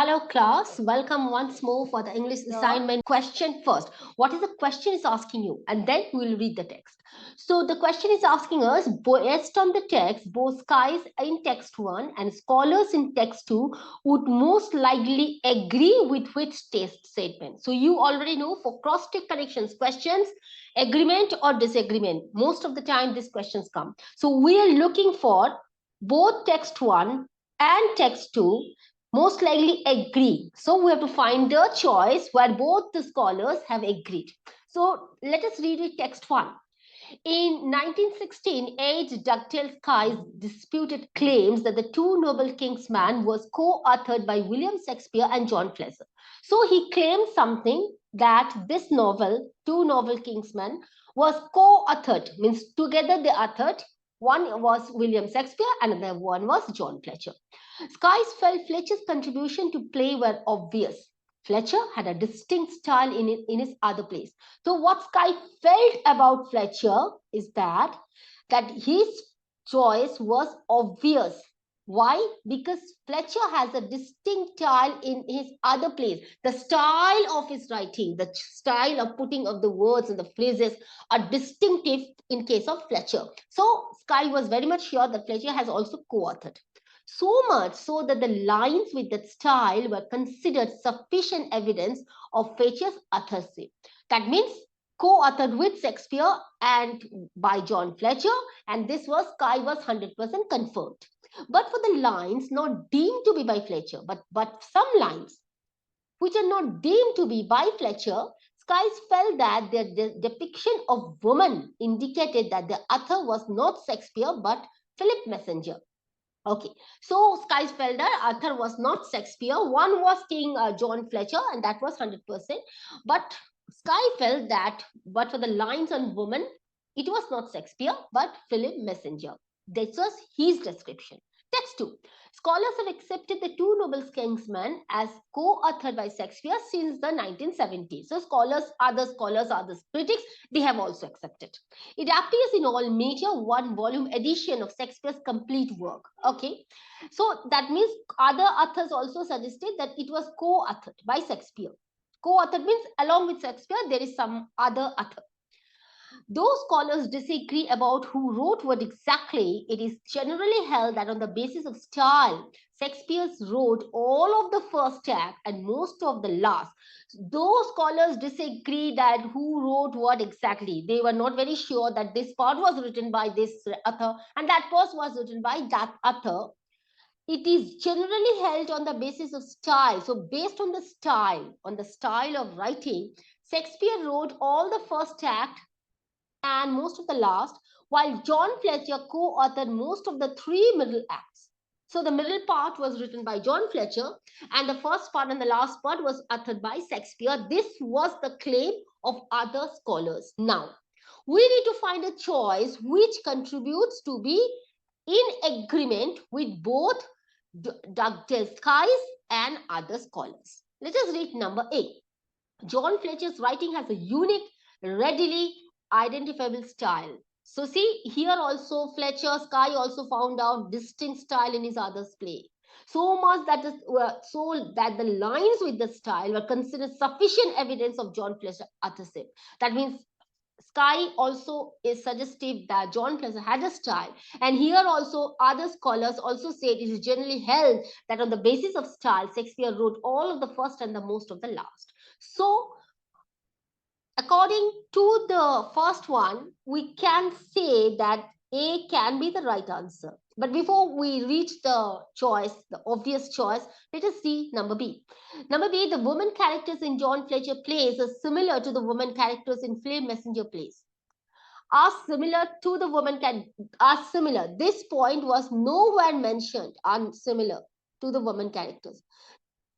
Hello class, welcome once more for the English assignment. Question first. What is the question is asking you? And then we will read the text. So the question is asking us, based on the text, both skies in text 1 and scholars in text 2 would most likely agree with which test statement. So you already know for cross-check connections questions, agreement or disagreement. Most of the time these questions come. So we are looking for both text 1 and text 2 most likely agree. So we have to find the choice where both the scholars have agreed. So let us read it text 1. In 1916, H. Dugdale Sky's disputed claims that the Two Noble Kings man was co-authored by William Shakespeare and John Fletcher. So he claimed something that this novel, Two Noble Kingsmen, was co-authored, means together they authored. One was William Shakespeare, another one was John Fletcher. Skies felt Fletcher's contribution to play were obvious. Fletcher had a distinct style in his other plays. So what Sky felt about Fletcher is that his choice was obvious. Why? Because Fletcher has a distinct style in his other plays. The style of his writing, the style of putting of the words and the phrases are distinctive in case of Fletcher. So Sky was very much sure that Fletcher has also co-authored. So much so that the lines with that style were considered sufficient evidence of Fletcher's authorship. That means co-authored with Shakespeare and by John Fletcher, and this was Sky was 100% confirmed. But for the lines not deemed to be by Fletcher, but some lines which are not deemed to be by Fletcher, Skies felt that their depiction of woman indicated that the author was not Shakespeare but Philip Messenger. Okay, so Skies felt that author was not Shakespeare. One was King John Fletcher, and that was 100%. But Sky felt that, but for the lines on woman, it was not Shakespeare, but Philip Messenger. This was his description. Text 2. Scholars have accepted the Two Noble Kingsmen as co-authored by Shakespeare since the 1970s. So other critics, they have also accepted. It appears in all major one-volume edition of Shakespeare's complete work. Okay, so that means other authors also suggested that it was co-authored by Shakespeare. Co-authored means along with Shakespeare, there is some other author. Though scholars disagree about who wrote what exactly, it is generally held that on the basis of style, Shakespeare wrote all of the first act and most of the last. Though scholars disagree that who wrote what exactly, they were not very sure that this part was written by this author and that part was written by that author. It is generally held on the basis of style. So based on the style of writing, Shakespeare wrote all the first act and most of the last, while John Fletcher co-authored most of the three middle acts. So the middle part was written by John Fletcher, and the first part and the last part was authored by Shakespeare. This was the claim of other scholars. Now, we need to find a choice which contributes to be in agreement with both Dugdale Skies and other scholars. Let us read number 8. John Fletcher's writing has a unique, readily identifiable style. So see, here also Fletcher Sky also found out distinct style in his other's play. So much that is so that the lines with the style were considered sufficient evidence of John Fletcher authorship. That means Sky also is suggestive that John Fletcher had a style. And here also other scholars also said it is generally held that on the basis of style, Shakespeare wrote all of the first and the most of the last. So according to the first one, we can say that A can be the right answer. But before we reach the choice, the obvious choice, let us see number B. Number B, the woman characters in John Fletcher plays are similar to the woman characters in Philip Messenger plays. Are similar to the woman are similar. This point was nowhere mentioned unsimilar to the woman characters.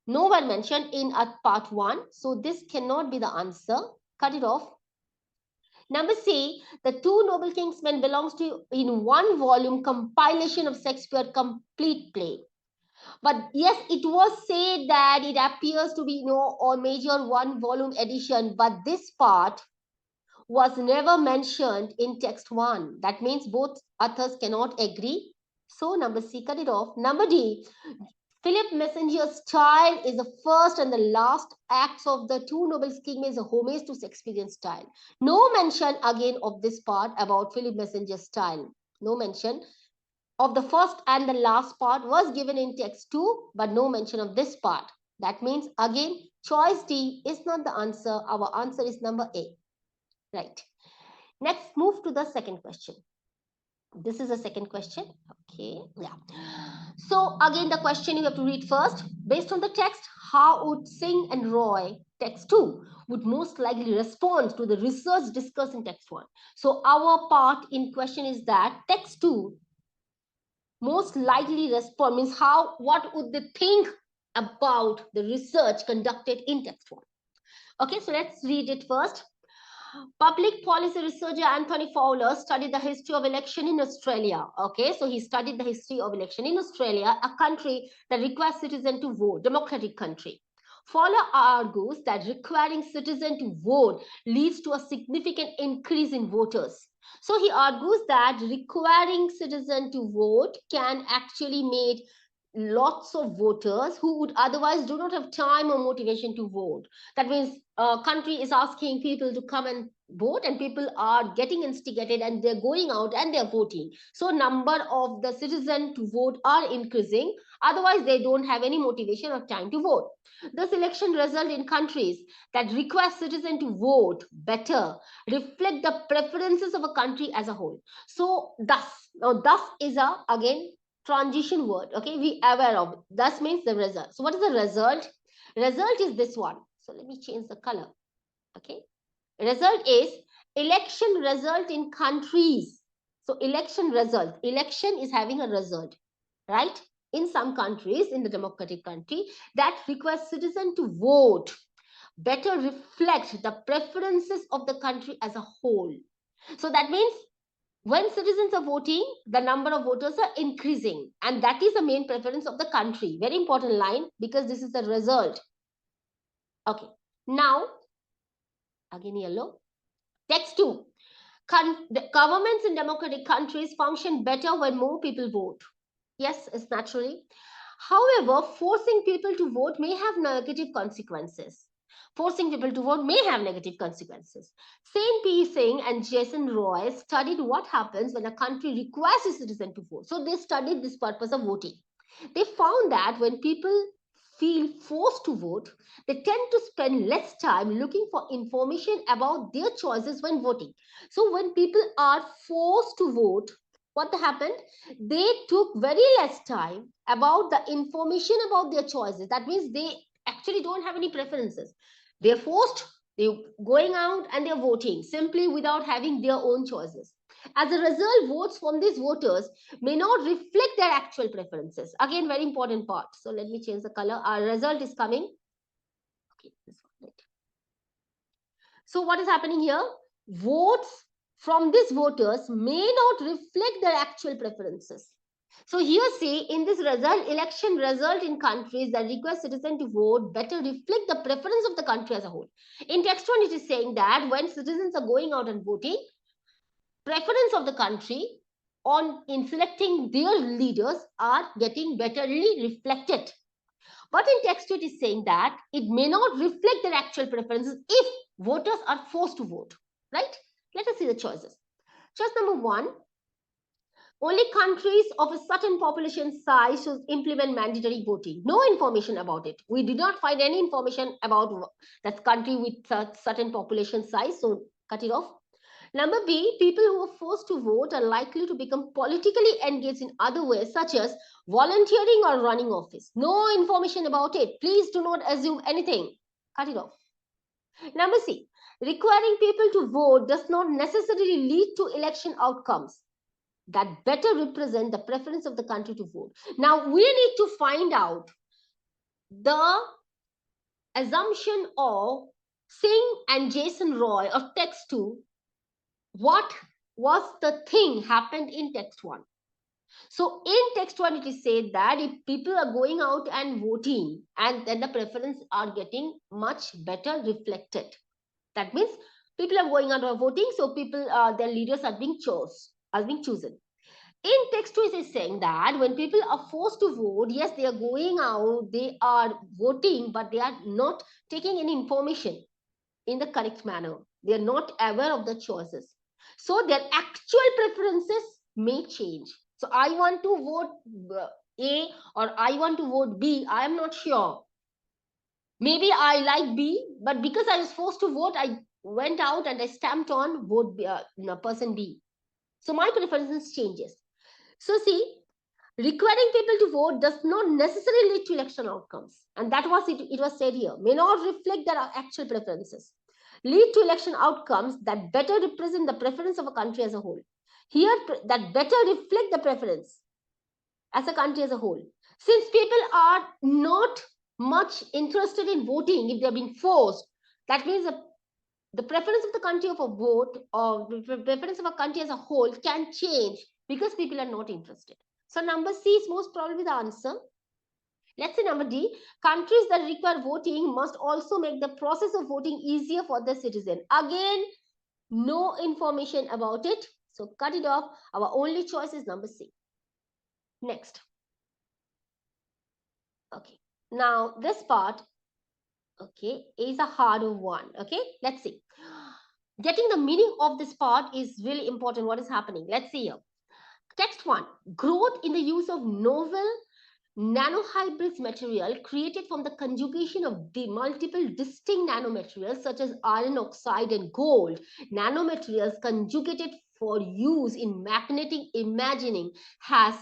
Nowhere mentioned in part 1. So this cannot be the answer. Cut it off. Number C, the Two Noble Kingsmen belongs to in one volume compilation of Shakespeare complete play. But yes, it was said that it appears to be or major one volume edition, but this part was never mentioned in text 1. That means both authors cannot agree. So number C, cut it off. Number D, Philip Messenger's style is the first and the last acts of the two nobles king is a homage to Shakespearean style. No mention again of this part about Philip Messenger's style. No mention of the first and the last part was given in text 2, but no mention of this part. That means again, choice D is not the answer. Our answer is number A. Right. Next, move to the second question. This is the second question. Okay, yeah. So again, the question you have to read first. Based on the text, how would Singh and Roy, text 2, would most likely respond to the research discussed in text 1? So our part in question is that text 2 most likely respond means what would they think about the research conducted in text 1? Okay, so let's read it first. Public policy researcher Anthony Fowler studied the history of election in Australia. Okay, so he studied the history of election in Australia, a country that requires citizens to vote, democratic country. Fowler argues that requiring citizens to vote leads to a significant increase in voters. So he argues that requiring citizens to vote can actually make lots of voters who would otherwise do not have time or motivation to vote. That means a country is asking people to come and vote, and people are getting instigated and they're going out and they're voting. So number of the citizens to vote are increasing. Otherwise, they don't have any motivation or time to vote. The election result in countries that require citizens to vote better reflect the preferences of a country as a whole. So thus is a again transition word. Okay, we aware of it. Thus means the result. So what is the result? Result is this one. So let me change the color. Okay, result is election result in countries. So election result, election is having a result, right? In some countries, in the democratic country, that requires citizen to vote better reflect the preferences of the country as a whole. So that means when citizens are voting, the number of voters are increasing, and that is the main preference of the country. Very important line, because this is the result. Okay, now again yellow. Text 2. The governments in democratic countries function better when more people vote. Yes, it's naturally. However, forcing people to vote may have negative consequences. Forcing people to vote may have negative consequences. Saint P. Singh and Jason Roy studied what happens when a country requires a citizen to vote. So they studied this purpose of voting. They found that when people feel forced to vote, they tend to spend less time looking for information about their choices when voting. So when people are forced to vote, what happened? They took very less time about the information about their choices. That means they actually don't have any preferences. They're forced, they're going out and they're voting simply without having their own choices. As a result, votes from these voters may not reflect their actual preferences. Again, very important part. So let me change the color. Our result is coming. Okay, this one, right. So what is happening here? Votes from these voters may not reflect their actual preferences. So here say in this result, election result in countries that require citizens to vote better reflect the preference of the country as a whole. In text 1, it is saying that when citizens are going out and voting, preference of the country in selecting their leaders are getting betterly reflected. But in text 2, it is saying that it may not reflect their actual preferences if voters are forced to vote, right? Let us see the choices. Choice number 1, only countries of a certain population size should implement mandatory voting. No information about it. We did not find any information about that country with certain population size, so cut it off. Number B, people who are forced to vote are likely to become politically engaged in other ways, such as volunteering or running office. No information about it. Please do not assume anything. Cut it off. Number C, requiring people to vote does not necessarily lead to election outcomes that better represent the preference of the country to vote. Now, we need to find out the assumption of Singh and Jason Roy of text 2. What was the thing happened in text 1? So in text 1, it is said that if people are going out and voting, and then the preference are getting much better reflected. That means people are going out and voting, so people, their leaders are being chosen. In text 2, it is saying that when people are forced to vote, yes, they are going out, they are voting, but they are not taking any information in the correct manner. They are not aware of the choices. So their actual preferences may change. So I want to vote A or I want to vote B. I am not sure. Maybe I like B, but because I was forced to vote, I went out and I stamped on vote person B. So my preferences changes. So see, requiring people to vote does not necessarily lead to election outcomes. And that was it was said here. May not reflect their actual preferences. Lead to election outcomes that better represent the preference of a country as a whole. Here, that better reflect the preference as a country as a whole. Since people are not much interested in voting if they're being forced, that means the preference of the country of a vote or the preference of a country as a whole can change because people are not interested. So number C is most probably the answer. Let's say number D, countries that require voting must also make the process of voting easier for the citizen. Again, no information about it. So cut it off. Our only choice is number C. Next. Okay. Now this part, okay, is a harder one. Okay. Let's see. Getting the meaning of this part is really important. What is happening? Let's see here. Text 1. Growth in the use of novel nanohybrids material created from the conjugation of the multiple distinct nanomaterials such as iron oxide and gold. Nanomaterials conjugated for use in magnetic imaging has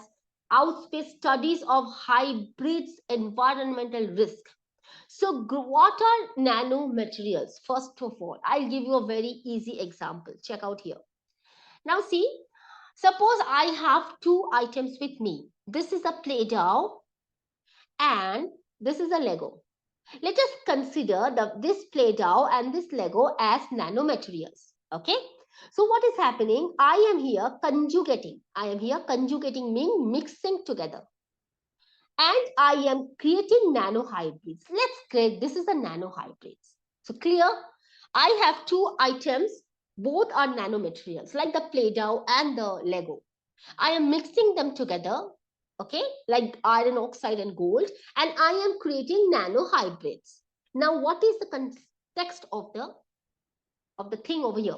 outspaced studies of hybrids environmental risk. So what are nanomaterials? First of all, I'll give you a very easy example. Check out here. Now see, suppose I have two items with me. This is a Play-Doh and this is a Lego. Let us consider this Play-Doh and this Lego as nanomaterials. Okay. So what is happening? I am here conjugating. I am here conjugating means mixing together. And I am creating nanohybrids. Let's create, this is a nanohybrids. So clear? I have two items, both are nanomaterials like the Play-Doh and the Lego. I am mixing them together, okay, like iron oxide and gold, and I am creating nanohybrids. Now, what is the context of the thing over here?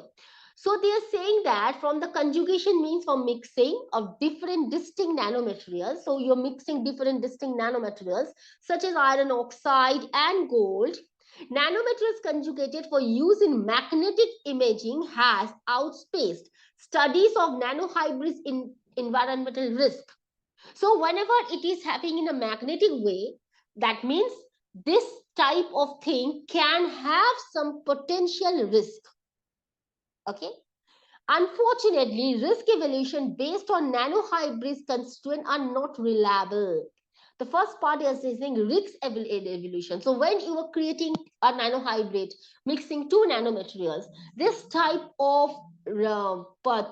So they are saying that from the conjugation means for mixing of different distinct nanomaterials. So you're mixing different distinct nanomaterials such as iron oxide and gold. Nanomaterials conjugated for use in magnetic imaging has outspaced studies of nanohybrids in environmental risk. So whenever it is happening in a magnetic way, that means this type of thing can have some potential risk. Okay. Unfortunately, risk evaluation based on nanohybrids constituent are not reliable. The first part is saying risk evaluation. So when you are creating a nanohybrid, mixing two nanomaterials, this type of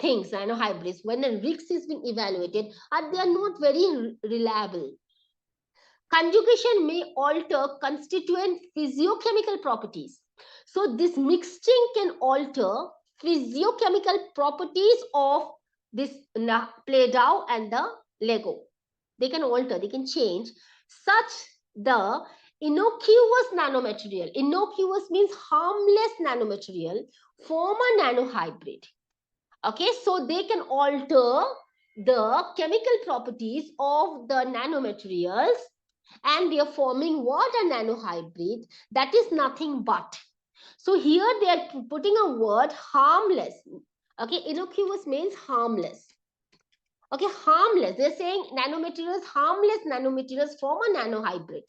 things, nanohybrids, when the risk is being evaluated, they are not very reliable. Conjugation may alter constituent physiochemical properties. So this mixing can alter physiochemical properties of this Play-Doh and the Lego. They can alter, they can change such the innocuous nanomaterial. Innocuous means harmless nanomaterial form a nanohybrid. Okay, so they can alter the chemical properties of the nanomaterials and they are forming what? A nanohybrid. That is nothing but. So here they are putting a word harmless. Okay, innocuous means harmless. Okay, harmless. They're saying nanomaterials, harmless nanomaterials form a nanohybrid.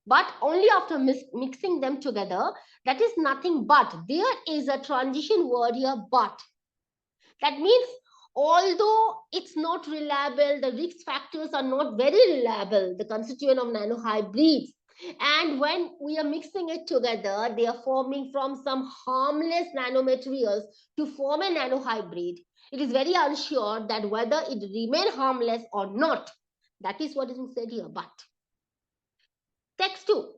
But only after mixing them together, that is nothing but. There is a transition word here, but. That means although it's not reliable, the risk factors are not very reliable, the constituent of nanohybrids. And when we are mixing it together, they are forming from some harmless nanomaterials to form a nanohybrid. It is very unsure that whether it remain harmless or not. That is what is said here. But text 2.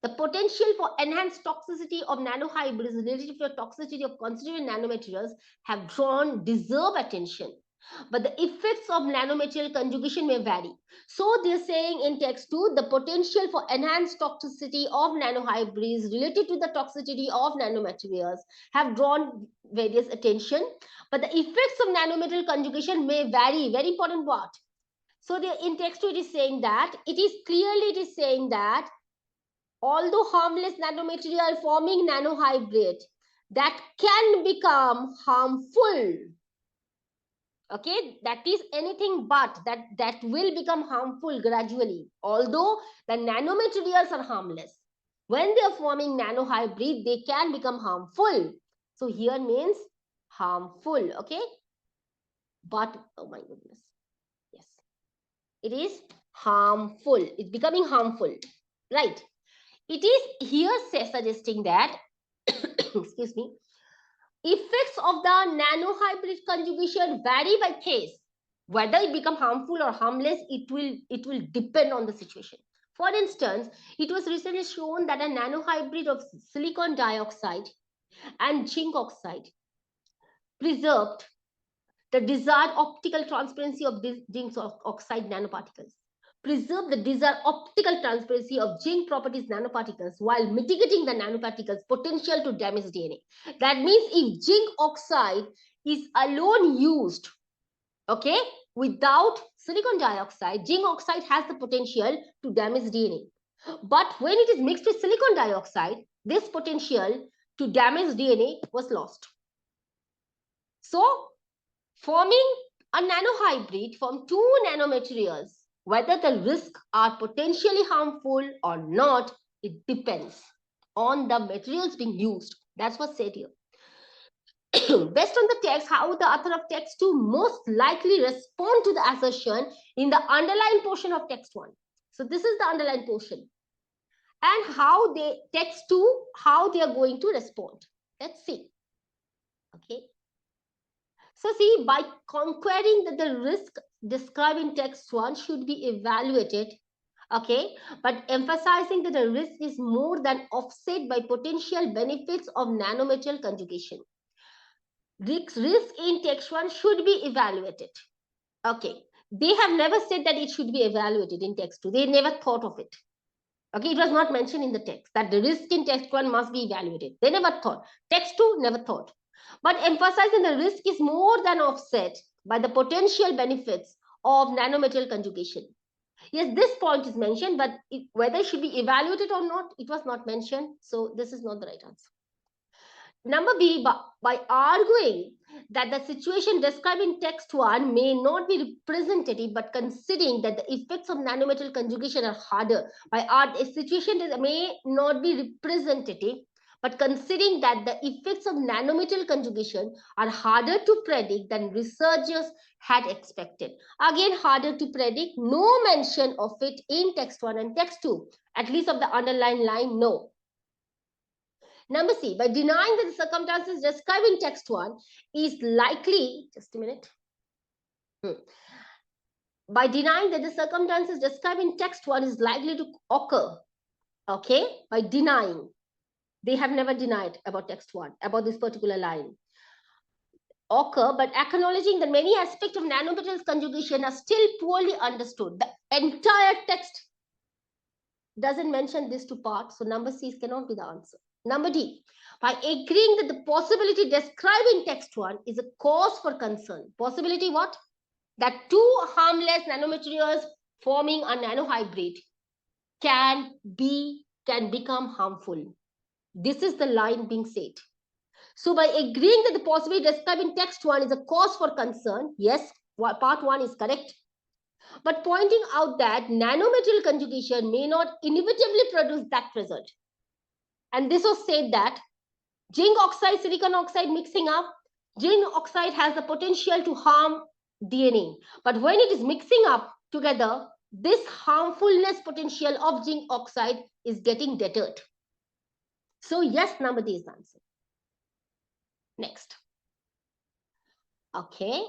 The potential for enhanced toxicity of nanohybrids relative to the toxicity of constituent nanomaterials have deserve attention. but the effects of nanomaterial conjugation may vary. So they're saying in text 2, the potential for enhanced toxicity of nanohybrids related to the toxicity of nanomaterials have drawn various attention, but the effects of nanomaterial conjugation may vary. Very important part. So in text 2, it is saying that, it is saying that although harmless nanomaterial forming nanohybrid that can become harmful, okay, that is anything but that will become harmful gradually, although the nanomaterials are harmless, when they are forming nanohybrid they can become harmful. So here means harmful, okay, but oh my goodness, yes, it is harmful, it's becoming harmful, right? It is here suggesting that excuse me, effects of the nanohybrid conjugation vary by case. Whether it become harmful or harmless, it will depend on the situation. For instance, it was recently shown that a nanohybrid of silicon dioxide and zinc oxide preserved the desired optical transparency of zinc oxide nanoparticles. Preserve the desired optical transparency of zinc properties nanoparticles while mitigating the nanoparticles' potential to damage DNA. That means if zinc oxide is alone used, okay, without silicon dioxide, zinc oxide has the potential to damage DNA. But when it is mixed with silicon dioxide, this potential to damage DNA was lost. So, forming a nanohybrid from two nanomaterials, whether the risks are potentially harmful or not, it depends on the materials being used. That's what's said here. Based on the text, how the author of text 2 most likely respond to the assertion in the underlying portion of text 1. So this is the underlying portion. And how they, text 2, how they are going to respond. Let's see. Okay. So see, by conquering that the risk described in text 1 should be evaluated, okay, but emphasizing that the risk is more than offset by potential benefits of nanomaterial conjugation. Risk in text 1 should be evaluated. Okay, they have never said that it should be evaluated in text 2. They never thought of it. Okay, it was not mentioned in the text that the risk in text 1 must be evaluated. They never thought. Text 2 never thought. But emphasizing the risk is more than offset by the potential benefits of nanomaterial conjugation. Yes, this point is mentioned, but whether it should be evaluated or not, it was not mentioned. So this is not the right answer. Number B, by arguing that the situation described in text 1 may not be representative, but considering that the effects of nanometal conjugation are harder, by a situation that may not be representative, but considering that the effects of nanometal conjugation are harder to predict than researchers had expected. Again, harder to predict, no mention of it in text 1 and text 2, at least of the underlined line, no. Number C, by denying that the circumstances described in text 1 is likely, just a minute. By denying that the circumstances described in text 1 is likely to occur, okay, by denying. They have never denied about text 1, about this particular line. Occur, but acknowledging that many aspects of nanomaterials conjugation are still poorly understood. The entire text doesn't mention these two parts, so number C cannot be the answer. Number D, by agreeing that the possibility described in text 1 is a cause for concern. Possibility what? That two harmless nanomaterials forming a nanohybrid can become harmful. This is the line being said. So by agreeing that the possibility described in text 1 is a cause for concern, yes, part 1 is correct. But pointing out that nanomaterial conjugation may not inevitably produce that result. And this was said that zinc oxide, silicon oxide mixing up, zinc oxide has the potential to harm DNA. But when it is mixing up together, this harmfulness potential of zinc oxide is getting deterred. So yes, number D is the answer. Next. Okay.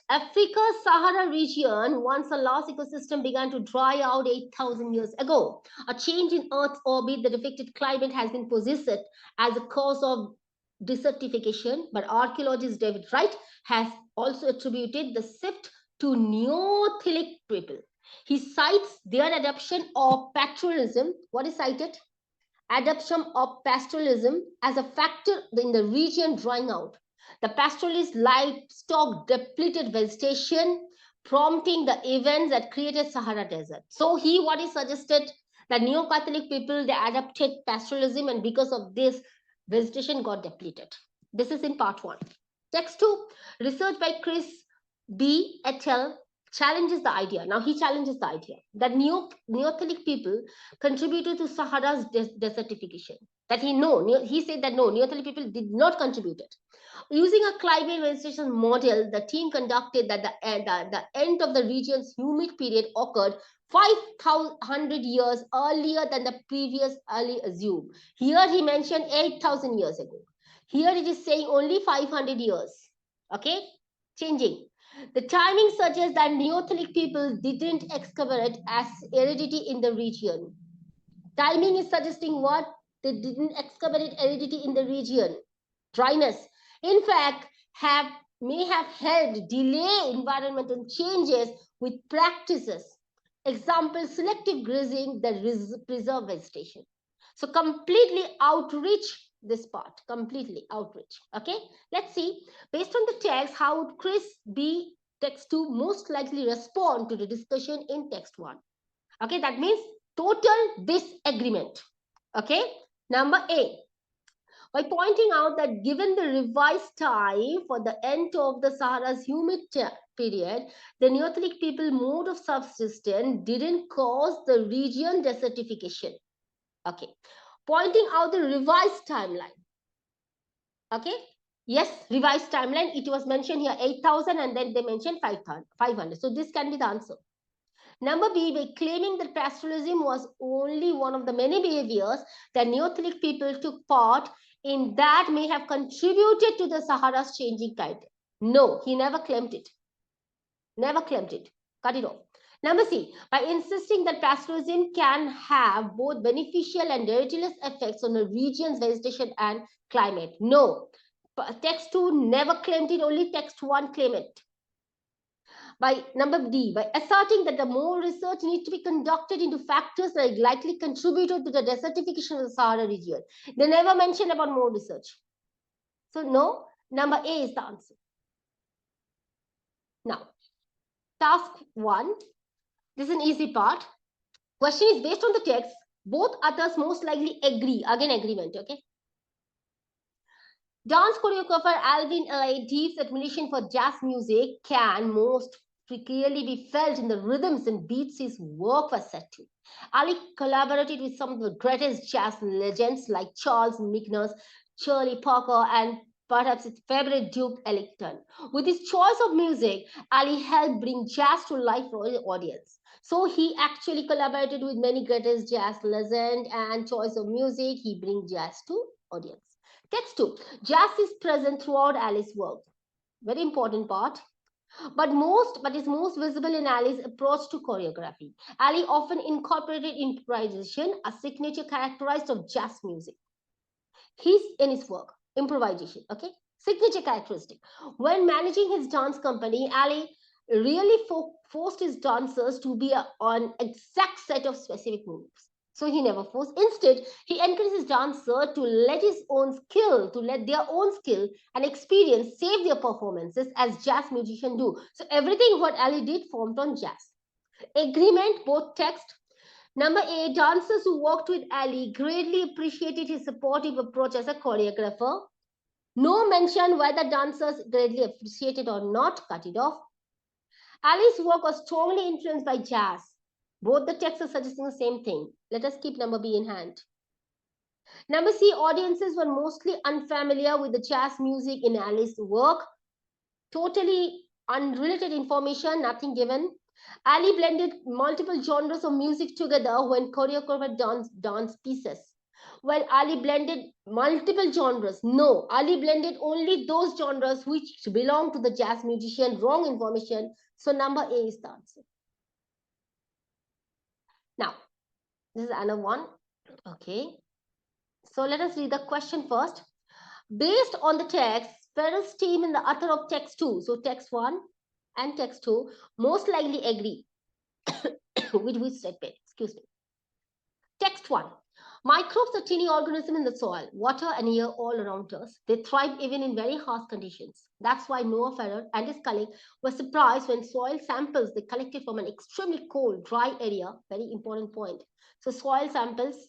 Africa's Sahara region, once a lost ecosystem, began to dry out 8,000 years ago. A change in Earth's orbit, the affected climate has been posited as a cause of desertification, but archaeologist David Wright has also attributed the shift to Neolithic people. He cites their adoption of pastoralism. What is cited? Adoption of pastoralism as a factor in the region drying out. The pastoralist livestock depleted vegetation, prompting the events that created Sahara Desert. So what he suggested, the Neo-Catholic people, they adopted pastoralism, and because of this, vegetation got depleted. This is in part 1. Text 2, research by Chris B. et al. Challenges the idea. Now he challenges the idea that Neolithic people contributed to Sahara's desertification. That he said that no, Neolithic people did not contribute it. Using a climate vegetation model, the team conducted that the end of the region's humid period occurred 500 years earlier than the previous early assumed. Here he mentioned 8,000 years ago. Here it is saying only 500 years. Okay, changing. The timing suggests that Neolithic people didn't excavate as aridity in the region. Timing is suggesting what? They didn't excavate aridity in the region. Dryness. In fact, may have helped delay environmental changes with practices. Example, selective grazing that preserve vegetation. So completely outreach this part, completely outreach. Okay, let's see. Based on the text, how would Chris B. text 2 most likely respond to the discussion in text 1? Okay, that means total disagreement. Okay, number A, by pointing out that given the revised time for the end of the Sahara's humid period, the Neolithic people mode of subsistence didn't cause the region desertification. Okay, pointing out the revised timeline. Okay, yes, revised timeline. It was mentioned here 8,000 and then they mentioned 500. So this can be the answer. Number B, by claiming that pastoralism was only one of the many behaviors that Neolithic people took part in that may have contributed to the Sahara's changing climate. No, he never claimed it. Never claimed it. Cut it off. Number C, by insisting that pastoralism can have both beneficial and deleterious effects on a region's vegetation and climate. No, text 2 never claimed it, only text 1 claimed it. By number D, by asserting that the more research needs to be conducted into factors that likely contributed to the desertification of the Sahara region. They never mentioned about more research. So no, number A is the answer. Now, task 1. This is an easy part. Question is based on the text. Both others most likely agree. Again, agreement, okay? Dance choreographer Alvin L.A. Deep's admiration for jazz music can most clearly be felt in the rhythms and beats his work was set to. Ali collaborated with some of the greatest jazz legends like Charles Mingus, Charlie Parker, and perhaps his favorite Duke Ellington. With his choice of music, Ali helped bring jazz to life for the audience. So he actually collaborated with many greatest jazz legends, and choice of music, he brings jazz to audience. Text 2. Jazz is present throughout Ali's work. Very important part. But is most visible in Ali's approach to choreography. Ali often incorporated improvisation, a signature characteristic of jazz music. In his work, improvisation, okay? Signature characteristic. When managing his dance company, Ali really forced his dancers to be on exact set of specific moves. So he never forced. Instead, he encourages dancer to let their own skill and experience save their performances as jazz musicians do. So everything what Ali did formed on jazz. Agreement, both text. Number A, dancers who worked with Ali greatly appreciated his supportive approach as a choreographer. No mention whether dancers greatly appreciated or not, cut it off. Ali's work was strongly influenced by jazz. Both the texts are suggesting the same thing. Let us keep number B in hand. Number C, audiences were mostly unfamiliar with the jazz music in Ali's work. Totally unrelated information, nothing given. Ali blended multiple genres of music together when choreographed dance pieces. Well, Ali blended multiple genres. No, Ali blended only those genres which belong to the jazz musician. Wrong information. So number A is the answer. Now, this is another one. Okay. So let us read the question first. Based on the text, Ferrell's team and the author of text 2, so text 1 and text 2, most likely agree with which statement? Excuse me. Text 1. Microbes are tiny organisms in the soil, water, and air all around us. They thrive even in very harsh conditions. That's why Noah Ferrer and his colleague were surprised when soil samples they collected from an extremely cold, dry area, very important point. So, soil samples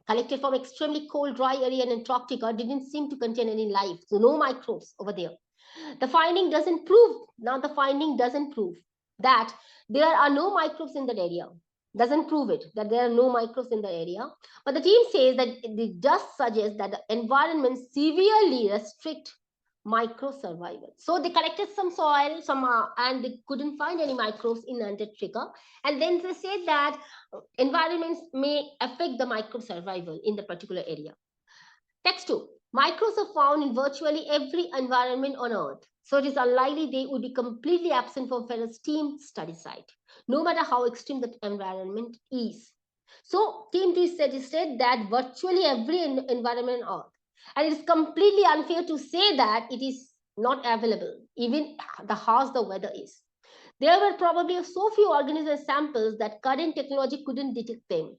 collected from extremely cold, dry area in Antarctica didn't seem to contain any life. So, no microbes over there. The finding doesn't prove, now the finding doesn't prove that there are no microbes in that area. Doesn't prove it that there are no microbes in the area. But the team says that it does suggest that the environment severely restrict micro survival. So they collected some soil, and they couldn't find any microbes in Antarctica. And then they said that environments may affect the microbe survival in the particular area. Text 2. Microbes are found in virtually every environment on Earth, so it is unlikely they would be completely absent from Ferrell's team study site, no matter how extreme the environment is. So, Team 2 suggested that virtually every environment on Earth, and it is completely unfair to say that it is not available, even the harsh the weather is. There were probably so few organism samples that current technology couldn't detect them.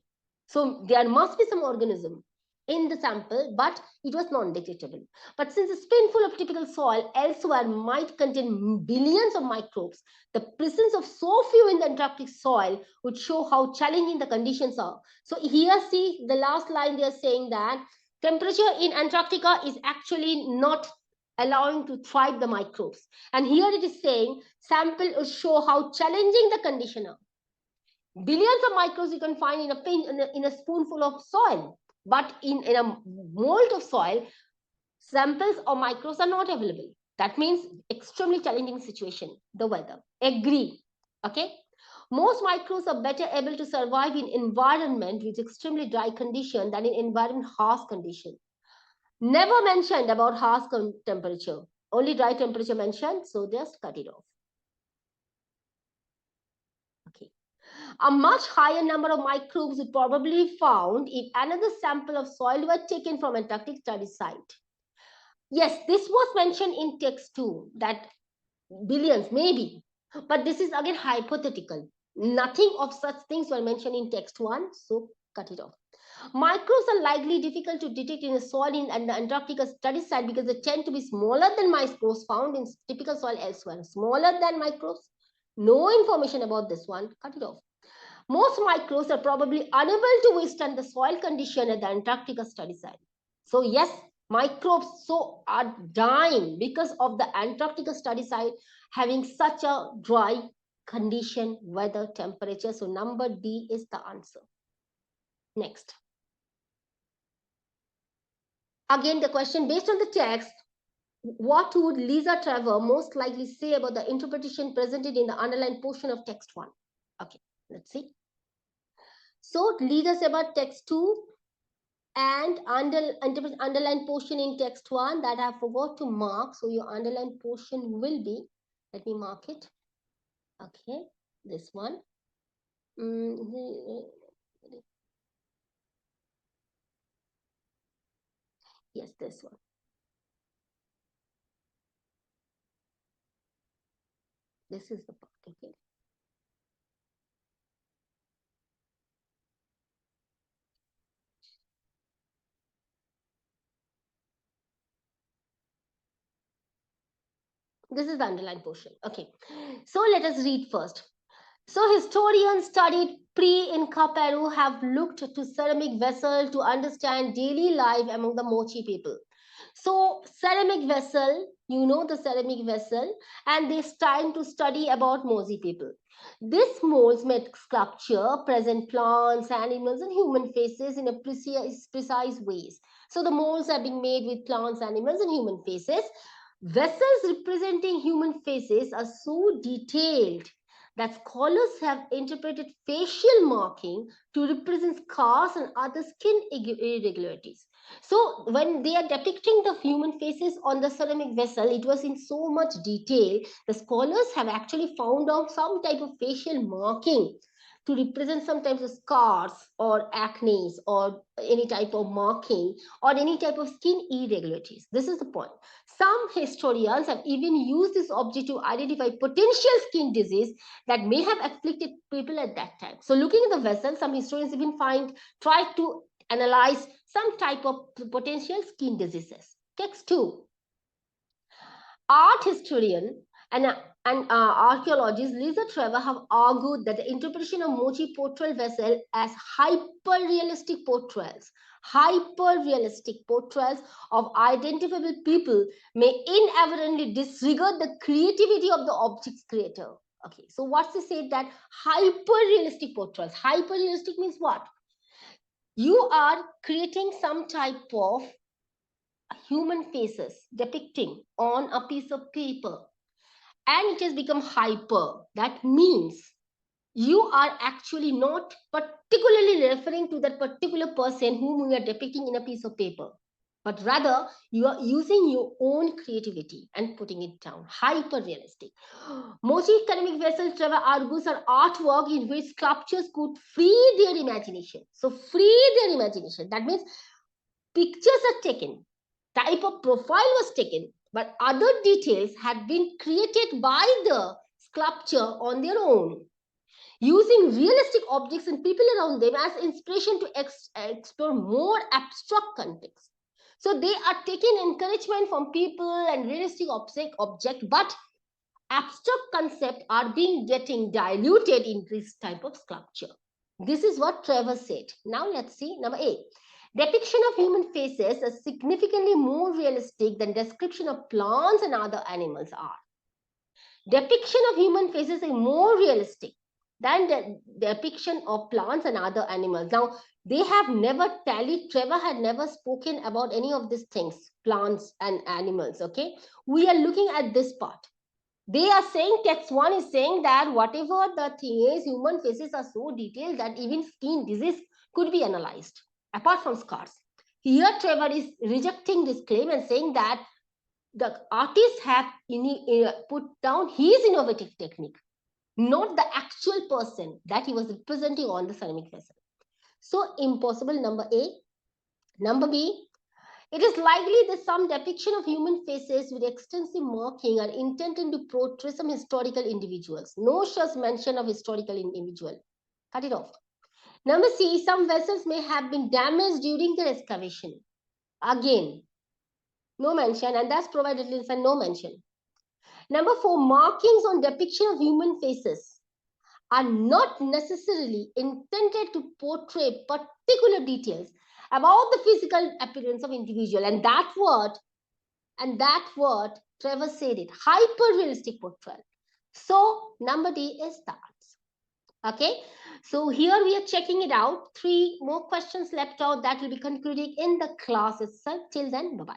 So there must be some organism in the sample, but it was non-detectable. But since a spoonful of typical soil elsewhere might contain billions of microbes, the presence of so few in the Antarctic soil would show how challenging the conditions are. So here, see the last line they are saying that temperature in Antarctica is actually not allowing to thrive the microbes. And here it is saying sample will show how challenging the condition are. Billions of microbes you can find in a spoonful of soil, but in a mold of soil, samples of microbes are not available. That means extremely challenging situation, the weather. Agree. Okay. Most microbes are better able to survive in environment with extremely dry condition than in environment harsh condition. Never mentioned about harsh temperature. Only dry temperature mentioned, so just cut it off. Okay. A much higher number of microbes would probably be found if another sample of soil were taken from Antarctic study site. Yes, this was mentioned in text 2, that billions, maybe. But this is again hypothetical. Nothing of such things were mentioned in text 1, so cut it off. Microbes are likely difficult to detect in a soil in the Antarctica study site because they tend to be smaller than microbes found in typical soil elsewhere. Smaller than microbes? No information about this one. Cut it off. Most microbes are probably unable to withstand the soil condition at the Antarctica study site. So yes, microbes are dying because of the Antarctica study site having such a dry condition, weather, temperature. So number D is the answer. Next. Again, the question based on the text, what would Lisa Trevor most likely say about the interpretation presented in the underlined portion of text 1? Okay, let's see. So Lisa said about text 2 and underlined portion in text 1 that I forgot to mark. So your underlined portion will be, let me mark it. Okay, this one. Yes, this one. This is the part, okay. This is the underlined portion. Okay, so let us read first. So historians studied pre-Inca Peru have looked to ceramic vessel to understand daily life among the Mochi people. So ceramic vessel, you know the ceramic vessel, and this time to study about Mochi people. This molds made sculpture, present plants, animals, and human faces in a precise ways. So the molds are being made with plants, animals, and human faces. Vessels representing human faces are so detailed that scholars have interpreted facial marking to represent scars and other skin irregularities. So when they are depicting the human faces on the ceramic vessel, it was in so much detail. The scholars have actually found out some type of facial marking to represent sometimes scars or acne or any type of marking or any type of skin irregularities. This is the point. Some historians have even used this object to identify potential skin disease that may have afflicted people at that time. So looking at the vessel, some historians even try to analyze some type of potential skin diseases. Text 2. Art historian and archaeologist Lisa Trevor have argued that the interpretation of mochi portrayal vessel as hyper-realistic portrayals of identifiable people may inadvertently disregard the creativity of the object's creator. Okay, so what's to say that hyper-realistic portrayals? Hyper-realistic means what? You are creating some type of human faces depicting on a piece of paper and it has become hyper. That means you are actually not particularly referring to that particular person whom you are depicting in a piece of paper, but rather you are using your own creativity and putting it down. Hyper realistic. Mochi ceramic vessels, Trevor argues, are artwork in which sculptures could free their imagination. So, free their imagination. That means pictures are taken, type of profile was taken, but other details had been created by the sculpture on their own, using realistic objects and people around them as inspiration to explore more abstract context. So they are taking encouragement from people and realistic object, but abstract concepts are being getting diluted in this type of sculpture. This is what Trevor said. Now let's see number 8. Depiction of human faces is significantly more realistic than description of plants and other animals are. Depiction of human faces is more realistic than the depiction of plants and other animals. Now, they have never tallied, Trevor had never spoken about any of these things, plants and animals, okay? We are looking at this part. They are saying, text 1 is saying that whatever the thing is, human faces are so detailed that even skin disease could be analyzed, apart from scars. Here, Trevor is rejecting this claim and saying that the artists have put down his innovative technique, not the actual person that he was representing on the ceramic vessel. So, impossible, number A. Number B, it is likely that some depiction of human faces with extensive marking are intended to portray some historical individuals. No such mention of historical individual. Cut it off. Number C, some vessels may have been damaged during their excavation. Again, no mention, and that's provided in no mention. Number 4, markings on depiction of human faces are not necessarily intended to portray particular details about the physical appearance of individual, and that word Trevor said it, hyper realistic portrayal. So number D is the answer. Okay, so here we are checking it out. 3 more questions left out that will be concluding in the class itself. Till then, bye bye.